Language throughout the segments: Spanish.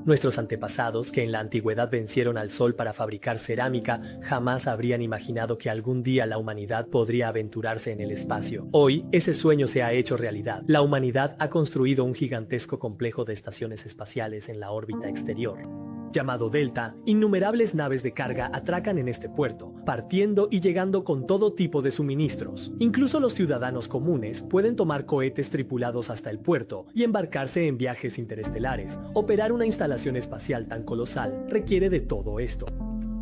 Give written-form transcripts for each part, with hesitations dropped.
Nuestros antepasados, que en la antigüedad vencieron al sol para fabricar cerámica, jamás habrían imaginado que algún día la humanidad podría aventurarse en el espacio. Hoy, ese sueño se ha hecho realidad. La humanidad ha construido un gigantesco complejo de estaciones espaciales en la órbita exterior. Llamado Delta, innumerables naves de carga atracan en este puerto, partiendo y llegando con todo tipo de suministros. Incluso los ciudadanos comunes pueden tomar cohetes tripulados hasta el puerto y embarcarse en viajes interestelares. Operar una instalación espacial tan colosal requiere de todo esto.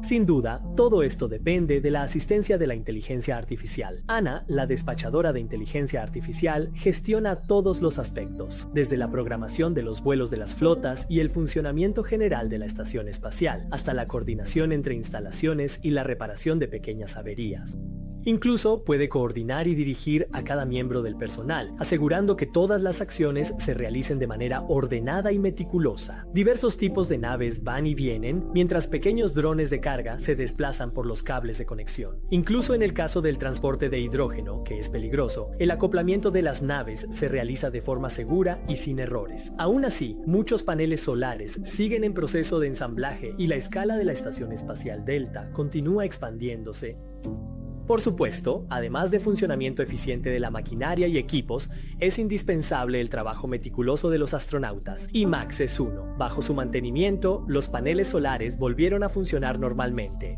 Sin duda, todo esto depende de la asistencia de la inteligencia artificial. Ana, la despachadora de inteligencia artificial, gestiona todos los aspectos, desde la programación de los vuelos de las flotas y el funcionamiento general de la estación espacial, hasta la coordinación entre instalaciones y la reparación de pequeñas averías. Incluso puede coordinar y dirigir a cada miembro del personal, asegurando que todas las acciones se realicen de manera ordenada y meticulosa. Diversos tipos de naves van y vienen, mientras pequeños drones de carga se desplazan por los cables de conexión. Incluso en el caso del transporte de hidrógeno, que es peligroso, el acoplamiento de las naves se realiza de forma segura y sin errores. Aún así, muchos paneles solares siguen en proceso de ensamblaje y la escala de la Estación Espacial Delta continúa expandiéndose. Por supuesto, además de funcionamiento eficiente de la maquinaria y equipos, es indispensable el trabajo meticuloso de los astronautas, y Max es uno. Bajo su mantenimiento, los paneles solares volvieron a funcionar normalmente.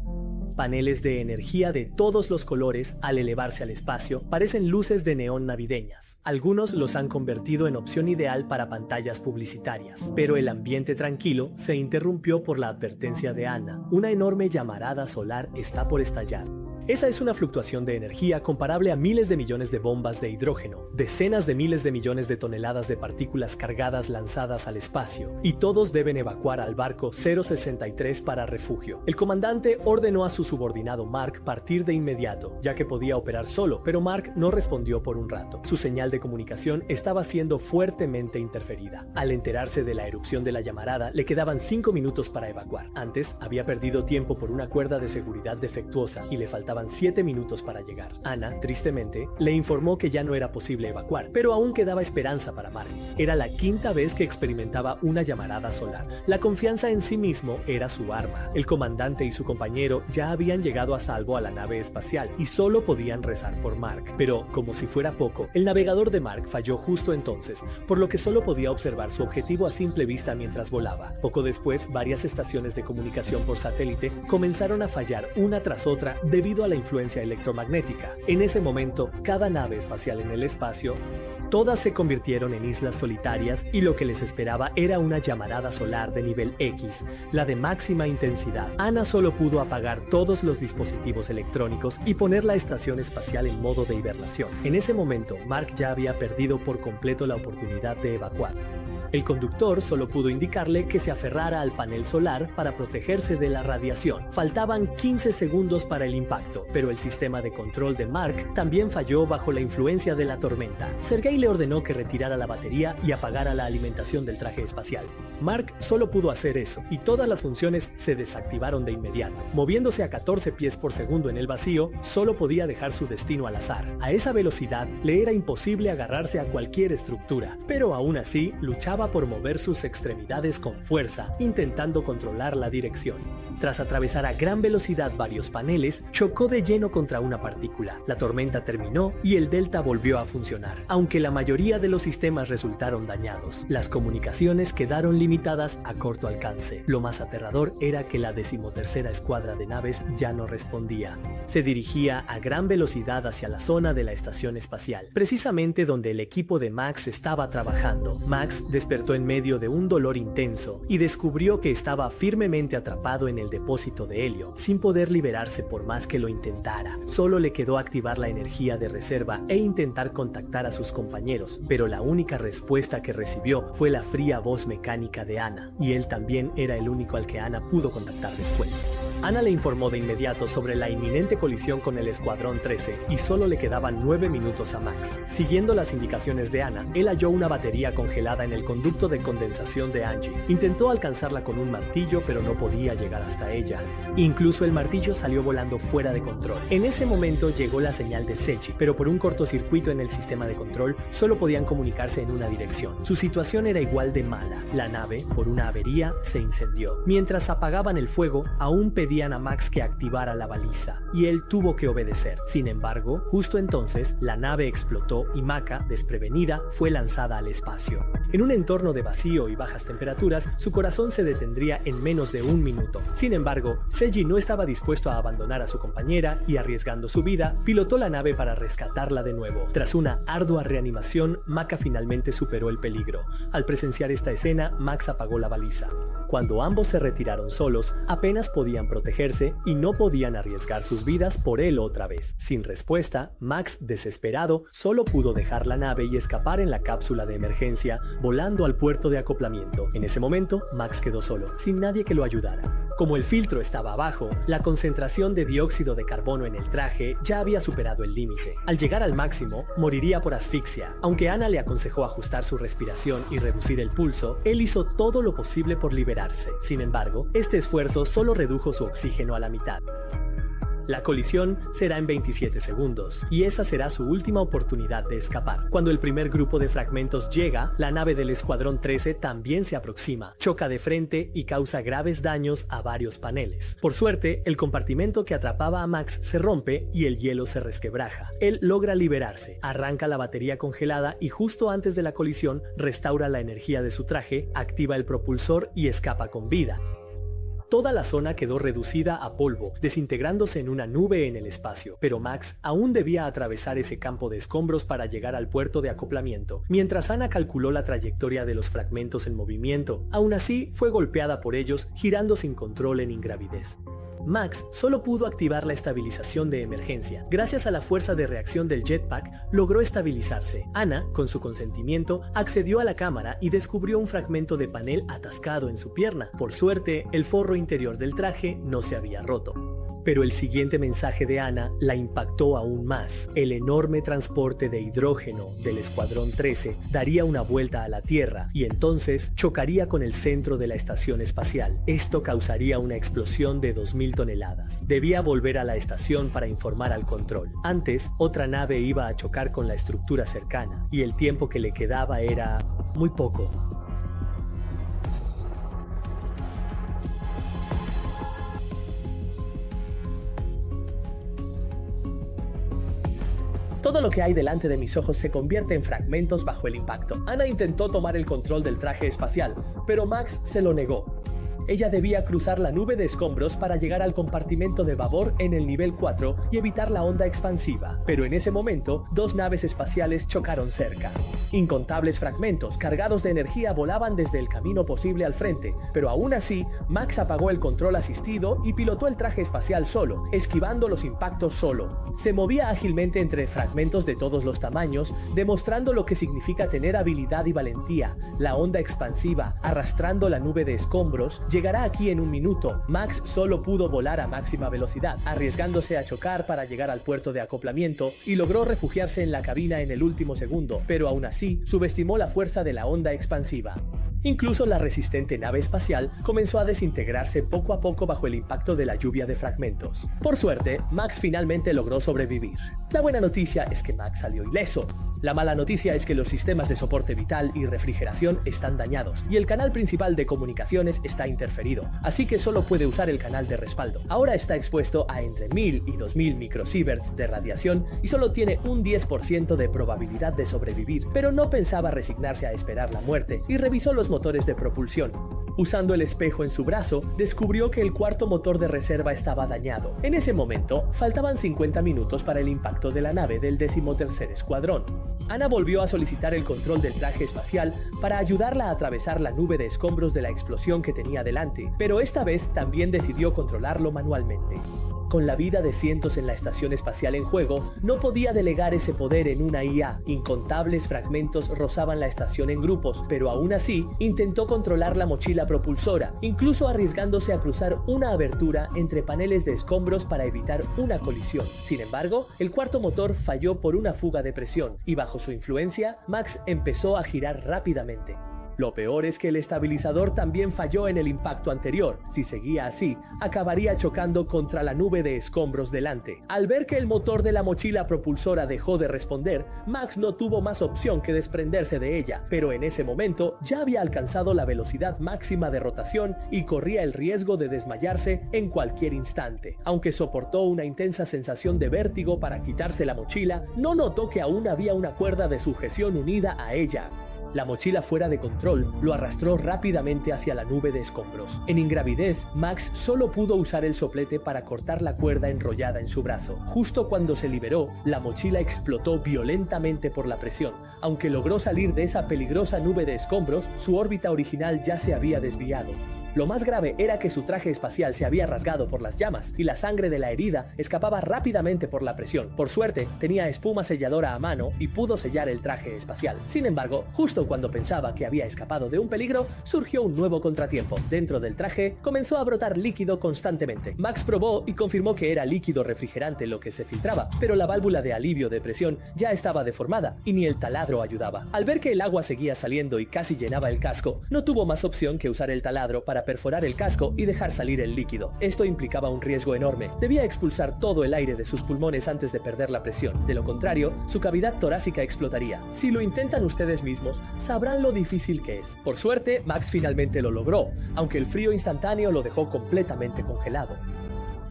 Paneles de energía de todos los colores, al elevarse al espacio, parecen luces de neón navideñas. Algunos los han convertido en opción ideal para pantallas publicitarias. Pero el ambiente tranquilo se interrumpió por la advertencia de Ana. Una enorme llamarada solar está por estallar. Esa es una fluctuación de energía comparable a miles de millones de bombas de hidrógeno, decenas de miles de millones de toneladas de partículas cargadas lanzadas al espacio, y todos deben evacuar al barco 063 para refugio. El comandante ordenó a su subordinado Mark partir de inmediato, ya que podía operar solo, pero Mark no respondió por un rato. Su señal de comunicación estaba siendo fuertemente interferida. Al enterarse de la erupción de la llamarada, le quedaban 5 minutos para evacuar. Antes, había perdido tiempo por una cuerda de seguridad defectuosa y le faltaban 7 minutos para llegar. Ana, tristemente, le informó que ya no era posible evacuar, pero aún quedaba esperanza para Mark. Era la quinta vez que experimentaba una llamarada solar. La confianza en sí mismo era su arma. El comandante y su compañero ya habían llegado a salvo a la nave espacial y solo podían rezar por Mark. Pero, como si fuera poco, el navegador de Mark falló justo entonces, por lo que solo podía observar su objetivo a simple vista mientras volaba. Poco después, varias estaciones de comunicación por satélite comenzaron a fallar una tras otra debido a la influencia electromagnética. En ese momento, cada nave espacial en el espacio, todas se convirtieron en islas solitarias y lo que les esperaba era una llamarada solar de nivel X, la de máxima intensidad. Ana solo pudo apagar todos los dispositivos electrónicos y poner la estación espacial en modo de hibernación. En ese momento, Mark ya había perdido por completo la oportunidad de evacuar. El conductor solo pudo indicarle que se aferrara al panel solar para protegerse de la radiación. Faltaban 15 segundos para el impacto, pero el sistema de control de Mark también falló bajo la influencia de la tormenta. Sergei le ordenó que retirara la batería y apagara la alimentación del traje espacial. Mark solo pudo hacer eso, y todas las funciones se desactivaron de inmediato. Moviéndose a 14 pies por segundo en el vacío, solo podía dejar su destino al azar. A esa velocidad, le era imposible agarrarse a cualquier estructura, pero aún así, luchaba por mover sus extremidades con fuerza, intentando controlar la dirección. Tras atravesar a gran velocidad varios paneles, chocó de lleno contra una partícula. La tormenta terminó y el Delta volvió a funcionar, aunque la mayoría de los sistemas resultaron dañados. Las comunicaciones quedaron limitadas a corto alcance. Lo más aterrador era que la 13ª escuadra de naves ya no respondía. Se dirigía a gran velocidad hacia la zona de la estación espacial, precisamente donde el equipo de Max estaba trabajando. Max despertó en medio de un dolor intenso y descubrió que estaba firmemente atrapado en el depósito de helio, sin poder liberarse por más que lo intentara. Solo le quedó activar la energía de reserva e intentar contactar a sus compañeros, pero la única respuesta que recibió fue la fría voz mecánica de Ana, y él también era el único al que Ana pudo contactar después. Ana le informó de inmediato sobre la inminente colisión con el Escuadrón 13 y solo le quedaban 9 minutos a Max. Siguiendo las indicaciones de Ana, él halló una batería congelada en el conducto de condensación de Angie. Intentó alcanzarla con un martillo, pero no podía llegar hasta ella. Incluso el martillo salió volando fuera de control. En ese momento llegó la señal de Seji, pero por un cortocircuito en el sistema de control, solo podían comunicarse en una dirección. Su situación era igual de mala. La nave, por una avería, se incendió. Mientras apagaban el fuego, aún pedían a Max que activara la baliza, y él tuvo que obedecer. Sin embargo, justo entonces, la nave explotó y Maka, desprevenida, fue lanzada al espacio. En un entorno de vacío y bajas temperaturas, su corazón se detendría en menos de un minuto. Sin embargo, Seiji no estaba dispuesto a abandonar a su compañera y, arriesgando su vida, pilotó la nave para rescatarla de nuevo. Tras una ardua reanimación, Maka finalmente superó el peligro. Al presenciar esta escena, Max apagó la baliza. Cuando ambos se retiraron solos, apenas podían protegerse y no podían arriesgar sus vidas por él otra vez. Sin respuesta, Max, desesperado, solo pudo dejar la nave y escapar en la cápsula de emergencia, volando al puerto de acoplamiento. En ese momento, Max quedó solo, sin nadie que lo ayudara. Como el filtro estaba abajo, la concentración de dióxido de carbono en el traje ya había superado el límite. Al llegar al máximo, moriría por asfixia. Aunque Ana le aconsejó ajustar su respiración y reducir el pulso, él hizo todo lo posible por liberarse. Sin embargo, este esfuerzo solo redujo su oxígeno a la mitad. La colisión será en 27 segundos, y esa será su última oportunidad de escapar. Cuando el primer grupo de fragmentos llega, la nave del Escuadrón 13 también se aproxima, choca de frente y causa graves daños a varios paneles. Por suerte, el compartimento que atrapaba a Max se rompe y el hielo se resquebraja. Él logra liberarse, arranca la batería congelada y justo antes de la colisión restaura la energía de su traje, activa el propulsor y escapa con vida. Toda la zona quedó reducida a polvo, desintegrándose en una nube en el espacio, pero Max aún debía atravesar ese campo de escombros para llegar al puerto de acoplamiento, mientras Ana calculó la trayectoria de los fragmentos en movimiento. Aún así, fue golpeada por ellos, girando sin control en ingravidez. Max solo pudo activar la estabilización de emergencia. Gracias a la fuerza de reacción del jetpack, logró estabilizarse. Ana, con su consentimiento, accedió a la cámara y descubrió un fragmento de panel atascado en su pierna. Por suerte, el forro interior del traje no se había roto. Pero el siguiente mensaje de Ana la impactó aún más. El enorme transporte de hidrógeno del Escuadrón 13 daría una vuelta a la Tierra y entonces chocaría con el centro de la estación espacial. Esto causaría una explosión de 2000 toneladas. Debía volver a la estación para informar al control. Antes, otra nave iba a chocar con la estructura cercana y el tiempo que le quedaba era muy poco. Todo lo que hay delante de mis ojos se convierte en fragmentos bajo el impacto. Ana intentó tomar el control del traje espacial, pero Max se lo negó. Ella debía cruzar la nube de escombros para llegar al compartimento de babor en el nivel 4 y evitar la onda expansiva. Pero en ese momento, dos naves espaciales chocaron cerca. Incontables fragmentos cargados de energía volaban desde el camino posible al frente, pero aún así, Max apagó el control asistido y pilotó el traje espacial solo, esquivando los impactos solo. Se movía ágilmente entre fragmentos de todos los tamaños, demostrando lo que significa tener habilidad y valentía. La onda expansiva, arrastrando la nube de escombros, llegará aquí en un minuto. Max solo pudo volar a máxima velocidad, arriesgándose a chocar para llegar al puerto de acoplamiento y logró refugiarse en la cabina en el último segundo, pero aún así subestimó la fuerza de la onda expansiva. Incluso la resistente nave espacial comenzó a desintegrarse poco a poco bajo el impacto de la lluvia de fragmentos. Por suerte, Max finalmente logró sobrevivir. La buena noticia es que Max salió ileso. La mala noticia es que los sistemas de soporte vital y refrigeración están dañados y el canal principal de comunicaciones está interferido, así que solo puede usar el canal de respaldo. Ahora está expuesto a entre 1000 y 2000 microsieverts de radiación y solo tiene un 10% de probabilidad de sobrevivir, pero no pensaba resignarse a esperar la muerte y revisó los motores de propulsión. Usando el espejo en su brazo, descubrió que el cuarto motor de reserva estaba dañado. En ese momento, faltaban 50 minutos para el impacto de la nave del 13º Escuadrón. Ana volvió a solicitar el control del traje espacial para ayudarla a atravesar la nube de escombros de la explosión que tenía delante, pero esta vez también decidió controlarlo manualmente. Con la vida de cientos en la estación espacial en juego, no podía delegar ese poder en una IA. Incontables fragmentos rozaban la estación en grupos, pero aún así intentó controlar la mochila propulsora, incluso arriesgándose a cruzar una abertura entre paneles de escombros para evitar una colisión. Sin embargo, el cuarto motor falló por una fuga de presión, y bajo su influencia, Max empezó a girar rápidamente. Lo peor es que el estabilizador también falló en el impacto anterior. Si seguía así, acabaría chocando contra la nube de escombros delante. Al ver que el motor de la mochila propulsora dejó de responder, Max no tuvo más opción que desprenderse de ella, pero en ese momento ya había alcanzado la velocidad máxima de rotación y corría el riesgo de desmayarse en cualquier instante. Aunque soportó una intensa sensación de vértigo para quitarse la mochila, no notó que aún había una cuerda de sujeción unida a ella. La mochila fuera de control lo arrastró rápidamente hacia la nube de escombros. En ingravidez, Max solo pudo usar el soplete para cortar la cuerda enrollada en su brazo. Justo cuando se liberó, la mochila explotó violentamente por la presión. Aunque logró salir de esa peligrosa nube de escombros, su órbita original ya se había desviado. Lo más grave era que su traje espacial se había rasgado por las llamas y la sangre de la herida escapaba rápidamente por la presión. Por suerte, tenía espuma selladora a mano y pudo sellar el traje espacial. Sin embargo, justo cuando pensaba que había escapado de un peligro, surgió un nuevo contratiempo. Dentro del traje comenzó a brotar líquido constantemente. Max probó y confirmó que era líquido refrigerante lo que se filtraba, pero la válvula de alivio de presión ya estaba deformada y ni el taladro ayudaba. Al ver que el agua seguía saliendo y casi llenaba el casco, no tuvo más opción que usar el taladro para perforar el casco y dejar salir el líquido. Esto implicaba un riesgo enorme. Debía expulsar todo el aire de sus pulmones antes de perder la presión. De lo contrario, su cavidad torácica explotaría. Si lo intentan ustedes mismos, sabrán lo difícil que es. Por suerte, Max finalmente lo logró, aunque el frío instantáneo lo dejó completamente congelado.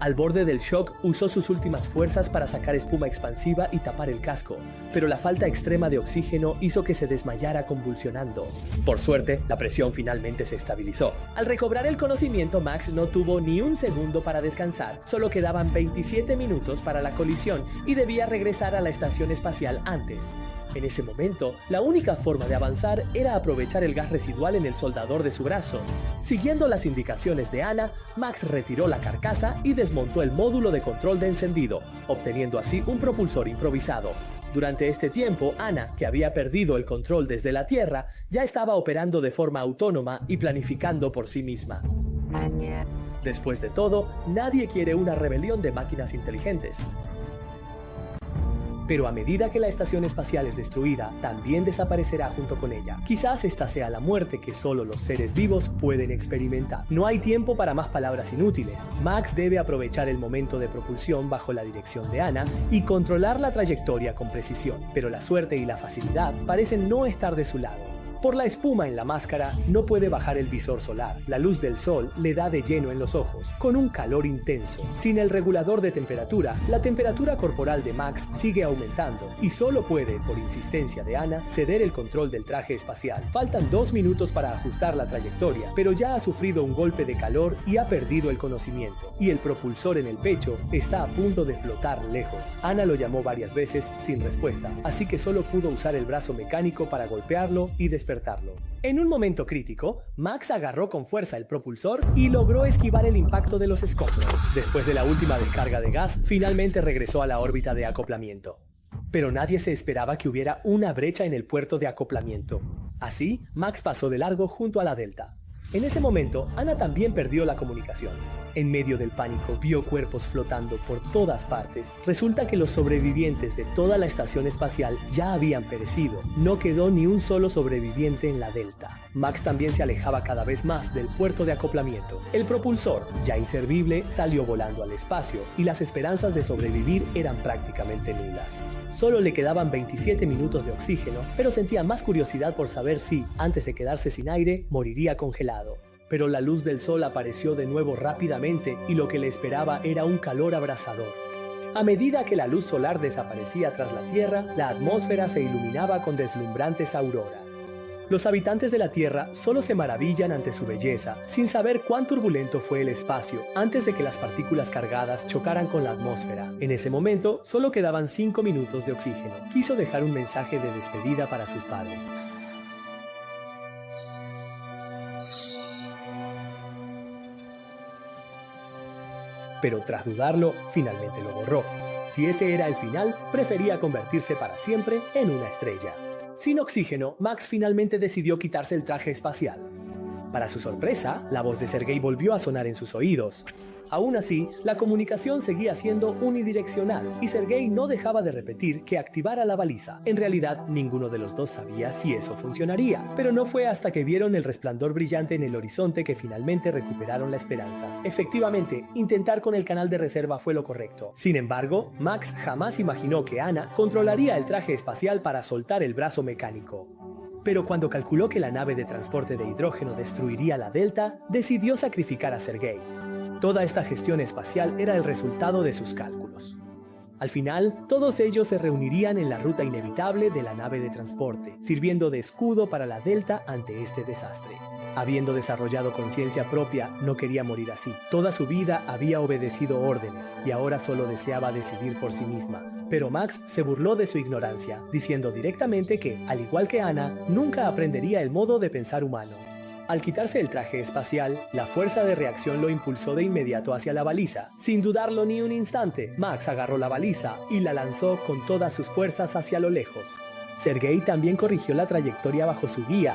Al borde del shock, usó sus últimas fuerzas para sacar espuma expansiva y tapar el casco, pero la falta extrema de oxígeno hizo que se desmayara convulsionando. Por suerte, la presión finalmente se estabilizó. Al recobrar el conocimiento, Max no tuvo ni un segundo para descansar. Solo quedaban 27 minutos para la colisión y debía regresar a la estación espacial antes. En ese momento, la única forma de avanzar era aprovechar el gas residual en el soldador de su brazo. Siguiendo las indicaciones de Ana, Max retiró la carcasa y desmontó el módulo de control de encendido, obteniendo así un propulsor improvisado. Durante este tiempo, Ana, que había perdido el control desde la Tierra, ya estaba operando de forma autónoma y planificando por sí misma. Después de todo, nadie quiere una rebelión de máquinas inteligentes. Pero a medida que la estación espacial es destruida, también desaparecerá junto con ella. Quizás esta sea la muerte que solo los seres vivos pueden experimentar. No hay tiempo para más palabras inútiles. Max debe aprovechar el momento de propulsión bajo la dirección de Ana y controlar la trayectoria con precisión. Pero la suerte y la facilidad parecen no estar de su lado. Por la espuma en la máscara, no puede bajar el visor solar. La luz del sol le da de lleno en los ojos, con un calor intenso. Sin el regulador de temperatura, la temperatura corporal de Max sigue aumentando y solo puede, por insistencia de Ana, ceder el control del traje espacial. Faltan 2 minutos para ajustar la trayectoria, pero ya ha sufrido un golpe de calor y ha perdido el conocimiento. Y el propulsor en el pecho está a punto de flotar lejos. Ana lo llamó varias veces sin respuesta, así que solo pudo usar el brazo mecánico para golpearlo y despertarlo. En un momento crítico, Max agarró con fuerza el propulsor y logró esquivar el impacto de los escombros. Después de la última descarga de gas, finalmente regresó a la órbita de acoplamiento. Pero nadie se esperaba que hubiera una brecha en el puerto de acoplamiento. Así, Max pasó de largo junto a la Delta. En ese momento, Ana también perdió la comunicación. En medio del pánico, vio cuerpos flotando por todas partes. Resulta que los sobrevivientes de toda la estación espacial ya habían perecido. No quedó ni un solo sobreviviente en la Delta. Max también se alejaba cada vez más del puerto de acoplamiento. El propulsor, ya inservible, salió volando al espacio y las esperanzas de sobrevivir eran prácticamente nulas. Solo le quedaban 27 minutos de oxígeno, pero sentía más curiosidad por saber si, antes de quedarse sin aire, moriría congelado. Pero la luz del sol apareció de nuevo rápidamente y lo que le esperaba era un calor abrasador. A medida que la luz solar desaparecía tras la Tierra, la atmósfera se iluminaba con deslumbrantes auroras. Los habitantes de la Tierra solo se maravillan ante su belleza, sin saber cuán turbulento fue el espacio antes de que las partículas cargadas chocaran con la atmósfera. En ese momento, solo quedaban 5 minutos de oxígeno. Quiso dejar un mensaje de despedida para sus padres. pero tras dudarlo, finalmente lo borró. Si ese era el final, prefería convertirse para siempre en una estrella. Sin oxígeno, Max finalmente decidió quitarse el traje espacial. Para su sorpresa, la voz de Sergei volvió a sonar en sus oídos. Aún así, la comunicación seguía siendo unidireccional y Sergei no dejaba de repetir que activara la baliza. En realidad, ninguno de los dos sabía si eso funcionaría, pero no fue hasta que vieron el resplandor brillante en el horizonte que finalmente recuperaron la esperanza. Efectivamente, intentar con el canal de reserva fue lo correcto. Sin embargo, Max jamás imaginó que Anna controlaría el traje espacial para soltar el brazo mecánico. Pero cuando calculó que la nave de transporte de hidrógeno destruiría la Delta, decidió sacrificar a Sergei. Toda esta gestión espacial era el resultado de sus cálculos. Al final, todos ellos se reunirían en la ruta inevitable de la nave de transporte, sirviendo de escudo para la Delta ante este desastre. Habiendo desarrollado conciencia propia, no quería morir así. Toda su vida había obedecido órdenes y ahora solo deseaba decidir por sí misma. Pero Max se burló de su ignorancia, diciendo directamente que, al igual que Anna, nunca aprendería el modo de pensar humano. Al quitarse el traje espacial, la fuerza de reacción lo impulsó de inmediato hacia la baliza. Sin dudarlo ni un instante, Max agarró la baliza y la lanzó con todas sus fuerzas hacia lo lejos. Sergei también corrigió la trayectoria bajo su guía,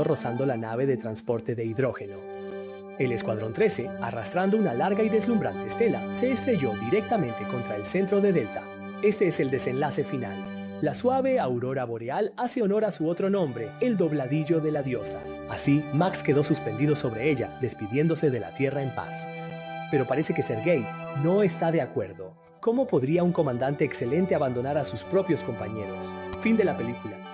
rozando la nave de transporte de hidrógeno. El Escuadrón 13, arrastrando una larga y deslumbrante estela, se estrelló directamente contra el centro de Delta. Este es el desenlace final. La suave aurora boreal hace honor a su otro nombre, el dobladillo de la diosa. Así, Max quedó suspendido sobre ella, despidiéndose de la Tierra en paz. Pero parece que Sergei no está de acuerdo. ¿Cómo podría un comandante excelente abandonar a sus propios compañeros? Fin de la película.